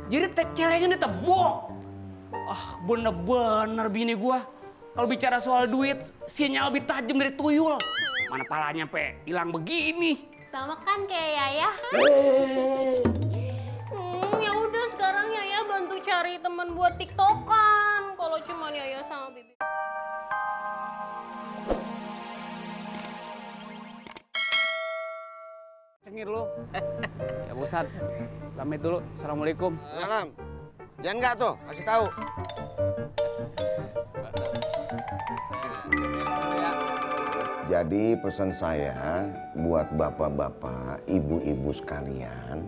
Jadi celengan itu tebok. Ah, bener-bener bini gua. Kalau bicara soal duit, sinyal lebih tajam dari tuyul. Mana palanya pe hilang begini. Sama kan kayak Yaya? Ya udah sekarang Yaya bantu cari teman buat TikTokan. Kalau cuma Yaya sama Bibi. Cengir lu. Ya bosan. Pamit dulu. Assalamualaikum. Salam. Jangan nggak tuh, kasih tahu. Jadi pesan saya buat bapak-bapak, ibu-ibu sekalian,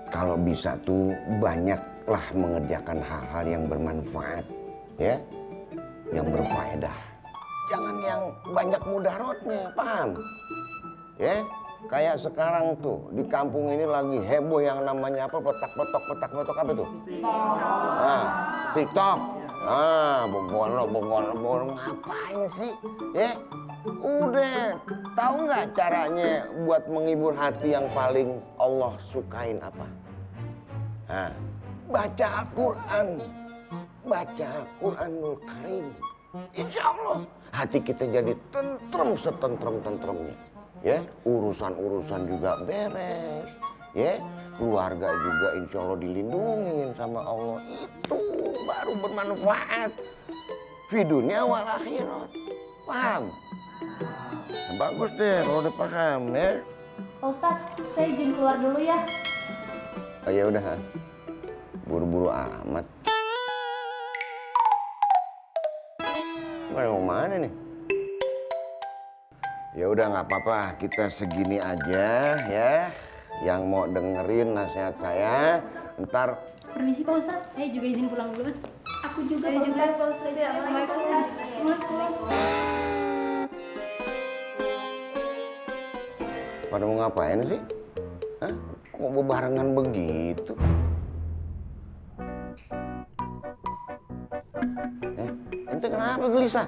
kalau bisa tuh banyaklah mengerjakan hal-hal yang bermanfaat, ya, yang berfaedah. Jangan yang banyak mudaratnya, paham? Ya, kayak sekarang tuh di kampung ini lagi heboh yang namanya apa? Petak-petok apa tuh? Nah, TikTok. Ah, bogono ngapain sih? Ya, udah tahu nggak caranya buat menghibur hati yang paling Allah sukain apa? Nah, baca Al-Quran, baca Al-Quranul Karim. Insya Allah hati kita jadi tentrem setentrem-tentremnya. Ya, urusan-urusan juga beres. Ya, keluarga juga insya Allah dilindungin sama Allah. Itu baru bermanfaat. Fi dunya wal akhirat. Paham? Bagus deh kalau udah paham ya. Pak Ustadz, saya izin keluar dulu ya. Oh ya udah, buru-buru amat. Mau mana nih? Ya udah nggak apa-apa, kita segini aja ya. Yang mau dengerin nasihat saya, ntar. Permisi Pak Ustadz, saya juga izin pulang duluan. Aku juga Pak Ustadz. Assalamualaikum. Pada mau ngapain sih? Hah? Kok bebarengan begitu? Ente kenapa gelisah?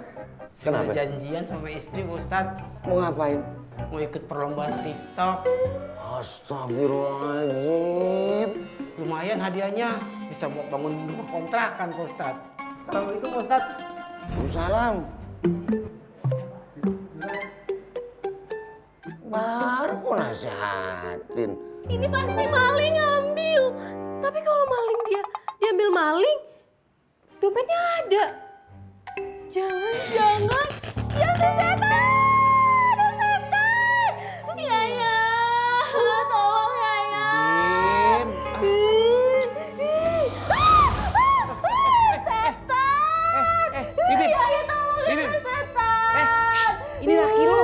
Kenapa? Janjian sama istri Pak Ustadz. Mau ngapain? Mau ikut perlombaan TikTok. Astagfirullahaladzim. Lumayan hadiahnya. Bisa buat bangun rumah kontrakan Pak Ustadz. Assalamualaikum Pak Ustadz. Waalaikumsalam. Baru mau nasihatin. Ini pasti maling ngambil. Tapi kalau maling diambil maling, dompetnya ada. Jangan setan! Ada setan! Yaya, tolong Yaya. Setan! Bibim. Yaya tolong Bibim. Yaya, setan! Ini laki lu.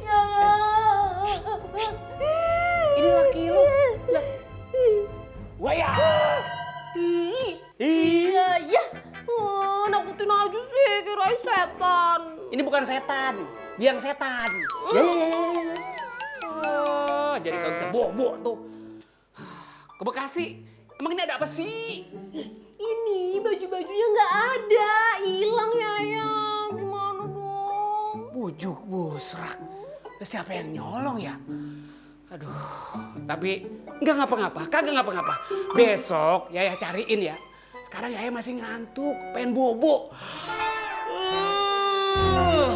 Yaya. Ini laki lu. Waya. Iya, iya. Nakutin aja sih, kirain setan. Ini bukan setan, biang setan. Ya. Oh, jadi kalau bisa bobo tuh. Ke Bekasi. Emang ini ada apa sih? Ini baju-bajunya nggak ada, hilang Yaya. Gimana dong? Bujuk busrak. Siapa yang nyolong ya? Aduh, tapi nggak ngapa-ngapa, kagak ngapa-ngapa. Besok Yaya cariin ya. Sekarang Yaya masih ngantuk, pengen bobo.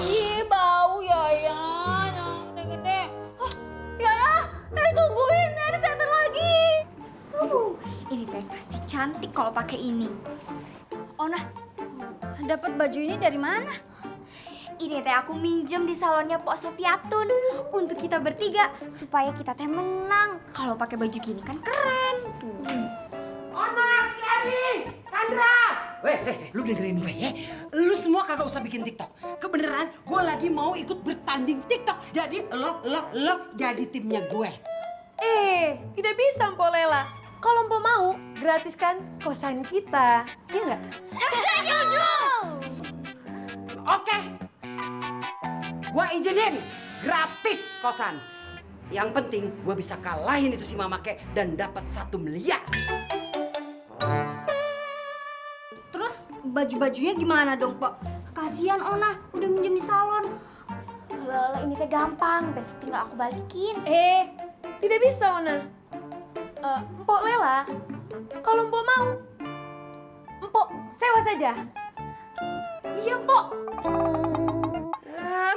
Ih, bau Yaya, yang gede-gede. Yaya, tungguin, ada setan lagi. Ini teh pasti cantik kalau pakai ini. Ona, dapat baju ini dari mana? Ini teh aku minjem di salonnya Pok Sofiatun untuk kita bertiga supaya kita teh menang. Kalau pakai baju gini kan keren tuh. Ona, Sherry, Sandra. Weh, lu dengerin gue ya. Lu semua kagak usah bikin TikTok. Kebeneran, gue lagi mau ikut bertanding TikTok. Jadi lo jadi timnya gue. Tidak bisa Mpok Lela. Kalau Mpok mau, gratiskan kosan kita. Iya nggak? Oke. Gue izinin gratis kosan. Yang penting gue bisa kalahin itu si Mamake dan dapat 1 miliar. Terus baju-bajunya gimana dong, Pok? Kasihan Ona, udah minjem di salon. Lala, ini teh gampang, besok tinggal aku balikin. Tidak bisa Ona. Mpok Lela, kalau Mpok mau, Mpok sewa saja. Iya, Mpok.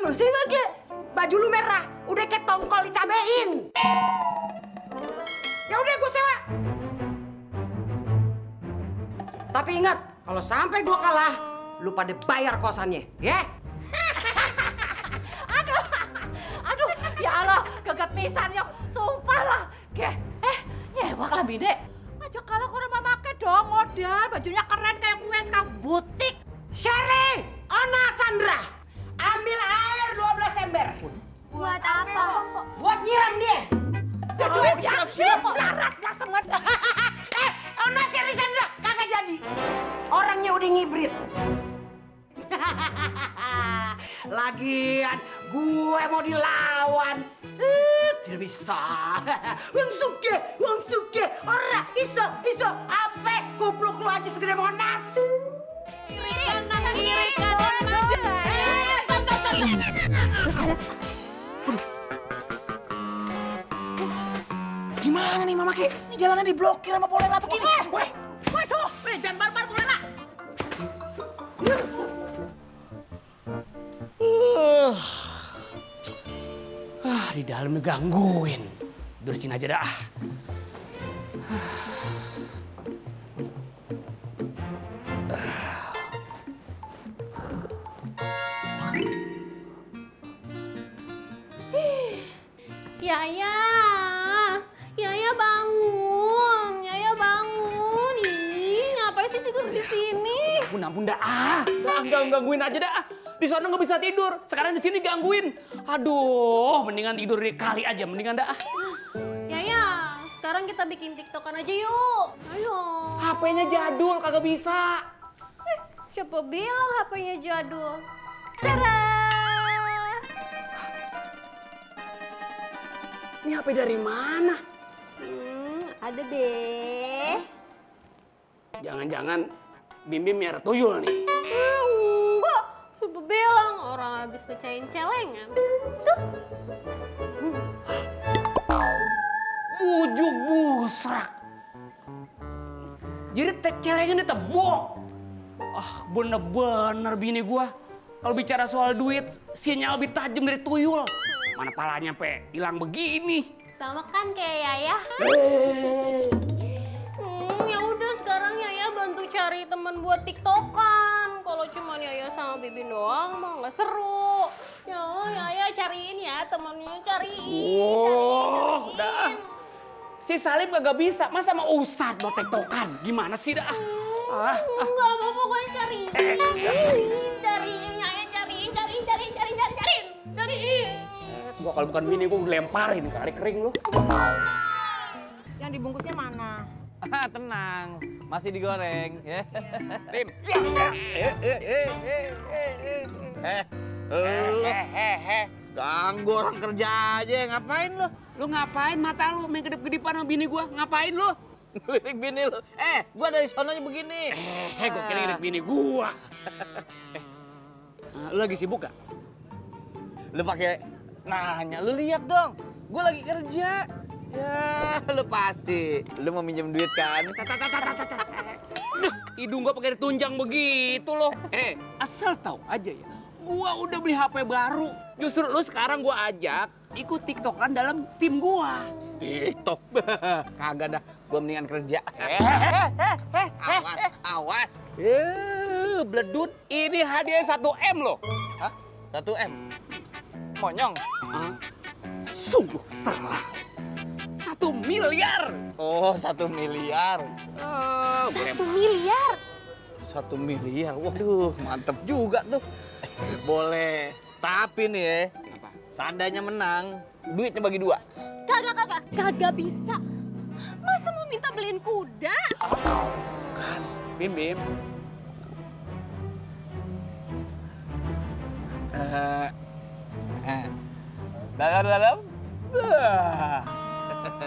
Mesti lagi. Baju lu merah, udah kayak tongkol dicabein. Ya udah gue sewa. Tapi ingat, kalau sampai gue kalah, lu pada bayar kosannya, ya? Aduh, ya Allah, geget pisan yuk. Sumpah lah. Nyewak lah bide. Aja kalau kurang make dong modal. Bajunya keren kayak kue sekang butik. Shirley, Ona, Sandra, ambil air 12 ember. Buat apa? Buat nyiram dia. Siap. Larat lah semua. Ona, Shirley, Sandra, kagak jadi. Orangnya udah ngibrit. Lagian gue mau dilawan. Tidak bisa. Wong suge. Ora, iso. Ape, kupluk lu aja segede Monas. Gimana nih Mama Ki? Ini jalannya diblokir sama Polela begini. Waduh, jangan barbar Polela. Di dalam ngegangguin. Beresin aja dah. Yaya bangun. Ih, ngapain sih tidur di sini? Ampun dah. Gangguin aja dah. Di sana nggak bisa tidur. Sekarang di sini gangguin. Aduh, mendingan tidur di kali aja. Mendingan dah. Yaya, sekarang kita bikin TikTokan aja yuk. Ayo. HP-nya jadul, kagak bisa. Siapa bilang HP-nya jadul? Tada! Ini HP dari mana? Ada deh. Jangan-jangan Bim Bim miara tuyul nih. Enggak, siapa bilang orang habis pecahin celengan. Tuh. Bujuk busrak. Jadi celengan ditebok. Bener-bener bini gua. Kalau bicara soal duit, sinyal lebih tajam dari tuyul. Mana palanya hilang begini. Sama kan kayak Yaya. Ya udah sekarang Yaya bantu cari teman buat TikTokan. Kalau cuma Yaya sama Bibin doang mah nggak seru. Ya Yaya cariin ya temennya, cariin. Dah. Si Salim kagak bisa, masa sama Ustadz mau TikTokan? Gimana sih dah? Enggak apa pokoknya cariin. Cariin Yaya, cariin. Gua kalau bukan bini gua lemparin kali kering lu. Yang dibungkusnya mana? Tenang, masih digoreng ya. Lim. Ganggu orang kerja aja, ngapain lu? Lu ngapain mata lu main kedip-kedipan sama bini gua? Ngapain lu? Lirik bini lu. Gua dari sononya begini. Gua kira lirik bini gua. Lu lagi sibuk gak? Lu pakai nanya, lu lihat dong. Gua lagi kerja. Ya, lu pasti. Lu mau minjem duit kan? Hidung gua pakai ditunjang begitu loh. Asal tahu aja ya. Gua udah beli HP baru. Justru lu sekarang gua ajak ikut TikTokan dalam tim gua. TikTok. Kagak dah, gua mendingan kerja. Awas. Bledut, ini hadiah 1M loh. Hah? 1M? Monyong? Sungguh terlalu. 1 miliar. Oh, 1 miliar. 1 miliar. 1 miliar, waduh mantep juga tuh. Boleh, tapi nih ya, seandainya menang, duitnya bagi 2. Kagak bisa. Masa mau minta beliin kuda? Kan, Bim Bim. Dalam.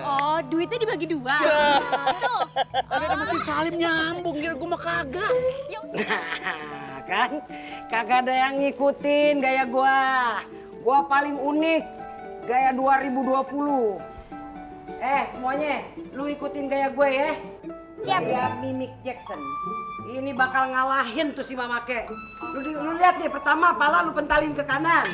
Oh, duitnya dibagi 2. Tuh. Ada masih Salim nyambung, kira gua mah kagak. Ya Nah, kan kagak ada yang ngikutin gaya gua paling unik, gaya 2020. Semuanya, lu ikutin gaya gue ya. Siap. Gaya Mimik Jackson. Ini bakal ngalahin tuh si Mamake. Lu lihat nih, pertama pala lu pentalin ke kanan.